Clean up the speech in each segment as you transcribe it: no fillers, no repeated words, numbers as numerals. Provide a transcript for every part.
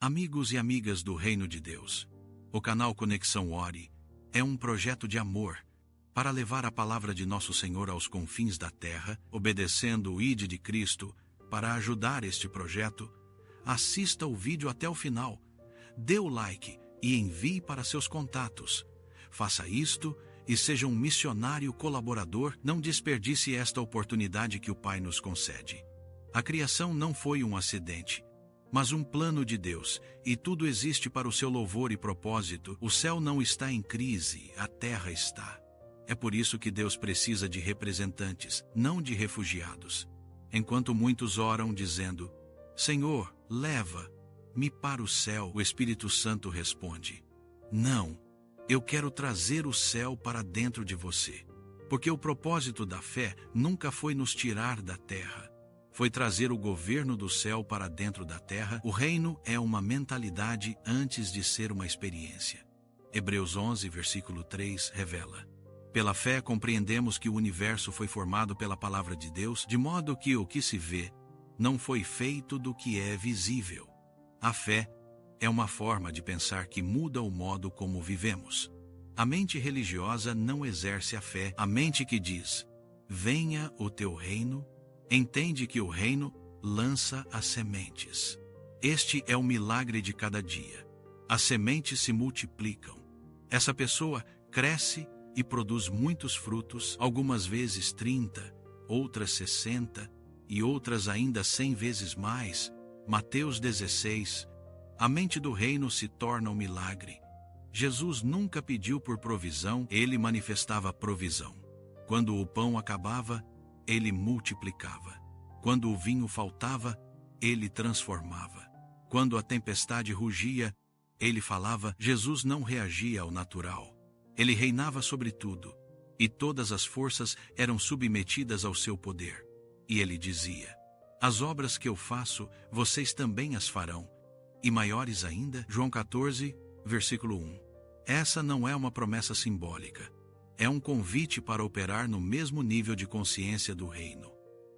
Amigos e amigas do Reino de Deus, o canal Conexão Ori é um projeto de amor para levar a palavra de nosso Senhor aos confins da terra, obedecendo o ID de Cristo. Para ajudar este projeto, assista o vídeo até o final, dê o like e envie para seus contatos. Faça isto e seja um missionário colaborador. Não desperdice esta oportunidade que o Pai nos concede. A criação não foi um acidente, mas um plano de Deus, e tudo existe para o seu louvor e propósito. O céu não está em crise, a terra está. É por isso que Deus precisa de representantes, não de refugiados. Enquanto muitos oram dizendo: Senhor, leva-me para o céu, o Espírito Santo responde: não, eu quero trazer o céu para dentro de você. Porque o propósito da fé nunca foi nos tirar da terra. Foi trazer o governo do céu para dentro da terra. O reino é uma mentalidade antes de ser uma experiência. Hebreus 11, versículo 3 revela: pela fé compreendemos que o universo foi formado pela palavra de Deus, de modo que o que se vê não foi feito do que é visível. A fé é uma forma de pensar que muda o modo como vivemos. A mente religiosa não exerce a fé. A mente que diz: venha o teu reino, entende que o reino lança as sementes. Este é o milagre de cada dia. As sementes se multiplicam. Essa pessoa cresce e produz muitos frutos, algumas vezes 30, outras 60 e outras ainda 100 vezes mais. Mateus 16. A mente do reino se torna um milagre. Jesus nunca pediu por provisão, ele manifestava provisão. Quando o pão acabava, ele multiplicava. Quando o vinho faltava, ele transformava. Quando a tempestade rugia, ele falava. Jesus não reagia ao natural. Ele reinava sobre tudo, e todas as forças eram submetidas ao seu poder. E ele dizia: as obras que eu faço, vocês também as farão, e maiores ainda. João 14, versículo 1. Essa não é uma promessa simbólica. É um convite para operar no mesmo nível de consciência do reino.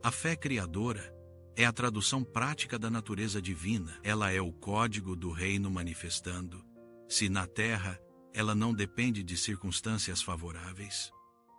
A fé criadora é a tradução prática da natureza divina. Ela é o código do reino manifestando. Se na terra ela não depende de circunstâncias favoráveis,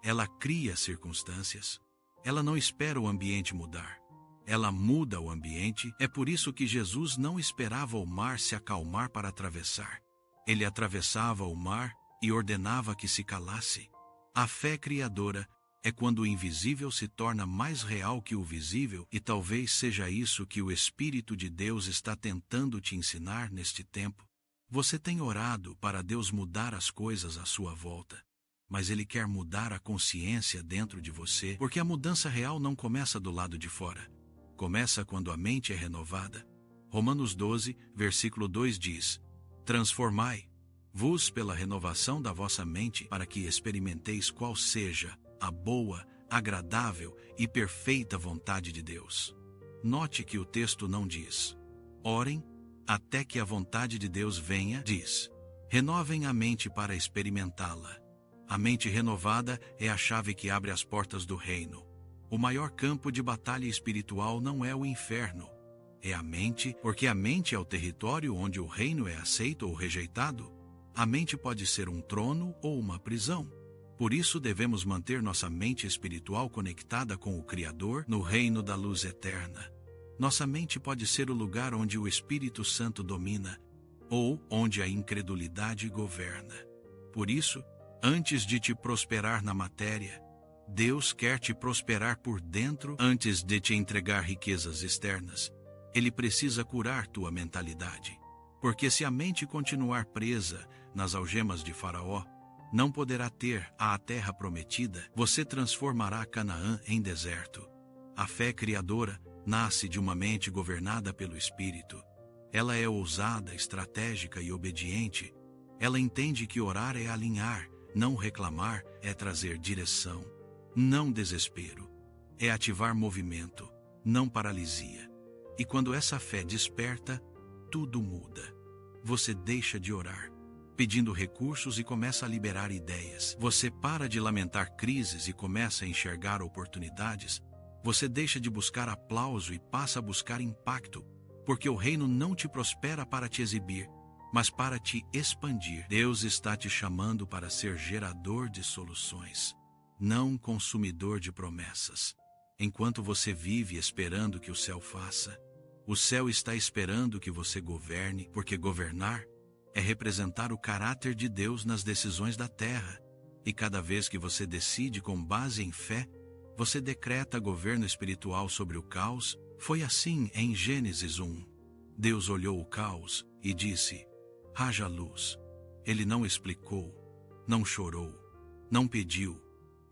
ela cria circunstâncias. Ela não espera o ambiente mudar. Ela muda o ambiente. É por isso que Jesus não esperava o mar se acalmar para atravessar. Ele atravessava o mar e ordenava que se calasse. A fé criadora é quando o invisível se torna mais real que o visível, e talvez seja isso que o Espírito de Deus está tentando te ensinar neste tempo. Você tem orado para Deus mudar as coisas à sua volta, mas Ele quer mudar a consciência dentro de você, porque a mudança real não começa do lado de fora. Começa quando a mente é renovada. Romanos 12, versículo 2 diz: transformai-vos pela renovação da vossa mente, para que experimenteis qual seja a boa, agradável e perfeita vontade de Deus. Note que o texto não diz: orem até que a vontade de Deus venha, diz: renovem a mente para experimentá-la. A mente renovada é a chave que abre as portas do reino. O maior campo de batalha espiritual não é o inferno, é a mente, porque a mente é o território onde o reino é aceito ou rejeitado. A mente pode ser um trono ou uma prisão. Por isso devemos manter nossa mente espiritual conectada com o Criador no reino da luz eterna. Nossa mente pode ser o lugar onde o Espírito Santo domina, ou onde a incredulidade governa. Por isso, antes de te prosperar na matéria, Deus quer te prosperar por dentro. Antes de te entregar riquezas externas, Ele precisa curar tua mentalidade. Porque se a mente continuar presa nas algemas de Faraó, não poderá ter a terra prometida. Você transformará Canaã em deserto. A fé criadora nasce de uma mente governada pelo Espírito. Ela é ousada, estratégica e obediente. Ela entende que orar é alinhar, não reclamar é trazer direção, não desespero. É ativar movimento, não paralisia. E quando essa fé desperta, tudo muda. Você deixa de orar pedindo recursos e começa a liberar ideias. Você para de lamentar crises e começa a enxergar oportunidades. Você deixa de buscar aplauso e passa a buscar impacto. porque o reino não te prospera para te exibir, mas para te expandir. Deus está te chamando para ser gerador de soluções, não consumidor de promessas. Enquanto você vive esperando que o céu faça, o céu está esperando que você governe, porque governar é representar o caráter de Deus nas decisões da terra. E cada vez que você decide com base em fé, você decreta governo espiritual sobre o caos. Foi assim em Gênesis 1. Deus olhou o caos e disse: haja luz. Ele não explicou, não chorou, não pediu.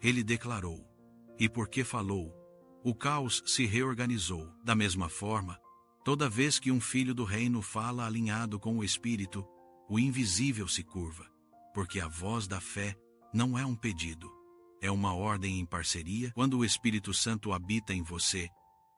Ele declarou. E porque falou, o caos se reorganizou. Da mesma forma, toda vez que um filho do reino fala alinhado com o Espírito, o invisível se curva, porque a voz da fé não é um pedido, é uma ordem em parceria. Quando o Espírito Santo habita em você,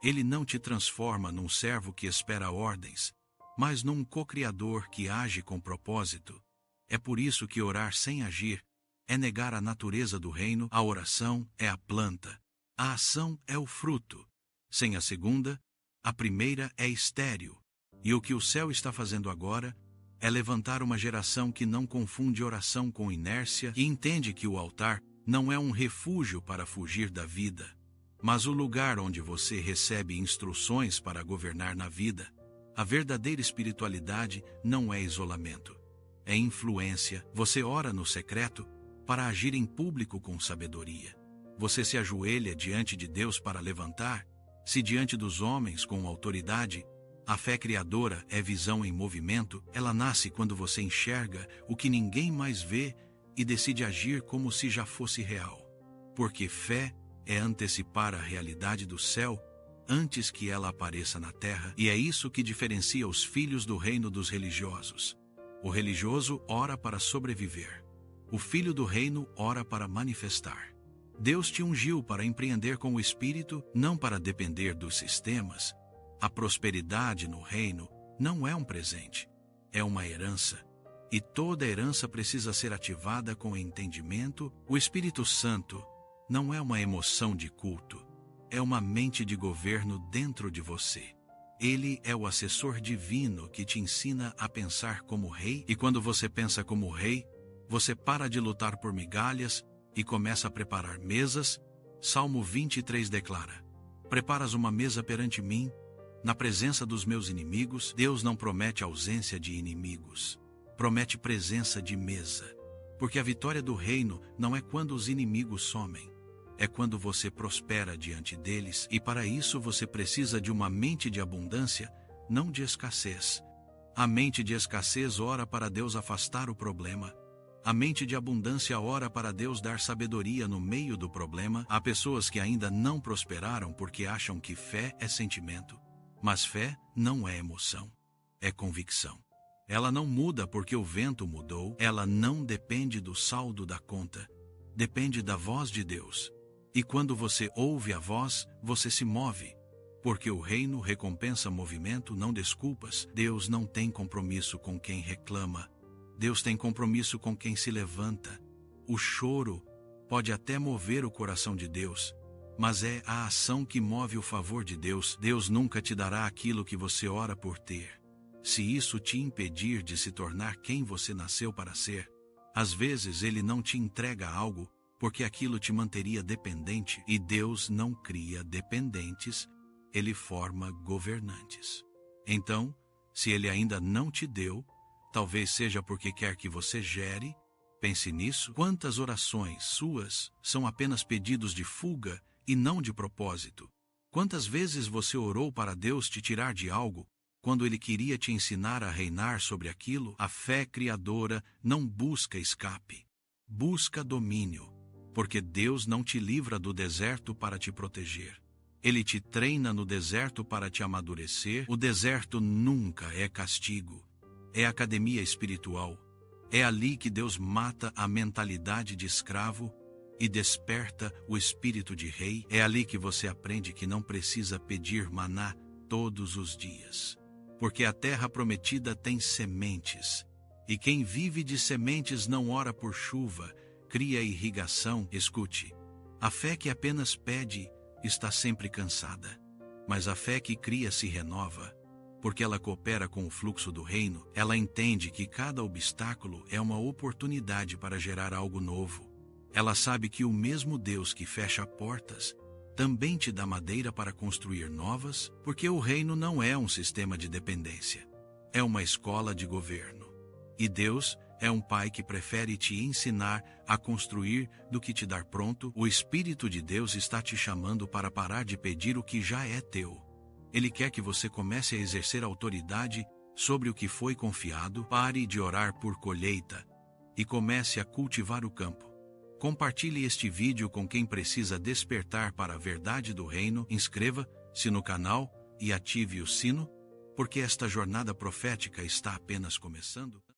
ele não te transforma num servo que espera ordens, mas num co-criador que age com propósito. É por isso que orar sem agir é negar a natureza do reino. A oração é a planta, a ação é o fruto. Sem a segunda, a primeira é estéril. E o que o céu está fazendo agora é levantar uma geração que não confunde oração com inércia e entende que o altar não é um refúgio para fugir da vida, mas o lugar onde você recebe instruções para governar na vida. A verdadeira espiritualidade não é isolamento, é influência. Você ora no secreto para agir em público com sabedoria. Você se ajoelha diante de Deus para levantar-se diante dos homens com autoridade. A fé criadora é visão em movimento. Ela nasce quando você enxerga o que ninguém mais vê e decide agir como se já fosse real. Porque fé é antecipar a realidade do céu antes que ela apareça na terra, e é isso que diferencia os filhos do reino dos religiosos. O religioso ora para sobreviver. O filho do reino ora para manifestar. Deus te ungiu para empreender com o Espírito, não para depender dos sistemas. A prosperidade no reino não é um presente, é uma herança. E toda herança precisa ser ativada com entendimento. O Espírito Santo não é uma emoção de culto, é uma mente de governo dentro de você. Ele é o assessor divino que te ensina a pensar como rei, e quando você pensa como rei, você para de lutar por migalhas e começa a preparar mesas. Salmo 23 declara: preparas uma mesa perante mim, na presença dos meus inimigos. Deus não promete ausência de inimigos, promete presença de mesa. Porque a vitória do reino não é quando os inimigos somem, é quando você prospera diante deles, e para isso você precisa de uma mente de abundância, não de escassez. A mente de escassez ora para Deus afastar o problema. A mente de abundância ora para Deus dar sabedoria no meio do problema. Há pessoas que ainda não prosperaram porque acham que fé é sentimento. Mas fé não é emoção, é convicção. Ela não muda porque o vento mudou, ela não depende do saldo da conta, depende da voz de Deus. E quando você ouve a voz, você se move, porque o reino recompensa movimento, não desculpas. Deus não tem compromisso com quem reclama, Deus tem compromisso com quem se levanta. O choro pode até mover o coração de Deus, mas é a ação que move o favor de Deus. Deus nunca te dará aquilo que você ora por ter, se isso te impedir de se tornar quem você nasceu para ser. Às vezes Ele não te entrega algo porque aquilo te manteria dependente, e Deus não cria dependentes, Ele forma governantes. Então, se Ele ainda não te deu, talvez seja porque quer que você gere. Pense nisso. Quantas orações suas são apenas pedidos de fuga e não de propósito? Quantas vezes você orou para Deus te tirar de algo, quando Ele queria te ensinar a reinar sobre aquilo? A fé criadora não busca escape, busca domínio, porque Deus não te livra do deserto para te proteger. Ele te treina no deserto para te amadurecer. O deserto nunca é castigo, é academia espiritual. É ali que Deus mata a mentalidade de escravo e desperta o espírito de rei. É ali que você aprende que não precisa pedir maná todos os dias, porque a terra prometida tem sementes, e quem vive de sementes não ora por chuva, cria irrigação. Escute, a fé que apenas pede está sempre cansada, mas a fé que cria se renova. Porque ela coopera com o fluxo do reino, ela entende que cada obstáculo é uma oportunidade para gerar algo novo. Ela sabe que o mesmo Deus que fecha portas também te dá madeira para construir novas, porque o reino não é um sistema de dependência. É uma escola de governo. E Deus é um pai que prefere te ensinar a construir do que te dar pronto. O Espírito de Deus está te chamando para parar de pedir o que já é teu. Ele quer que você comece a exercer autoridade sobre o que foi confiado, pare de orar por colheita e comece a cultivar o campo. Compartilhe este vídeo com quem precisa despertar para a verdade do reino. Inscreva-se no canal e ative o sino, porque esta jornada profética está apenas começando.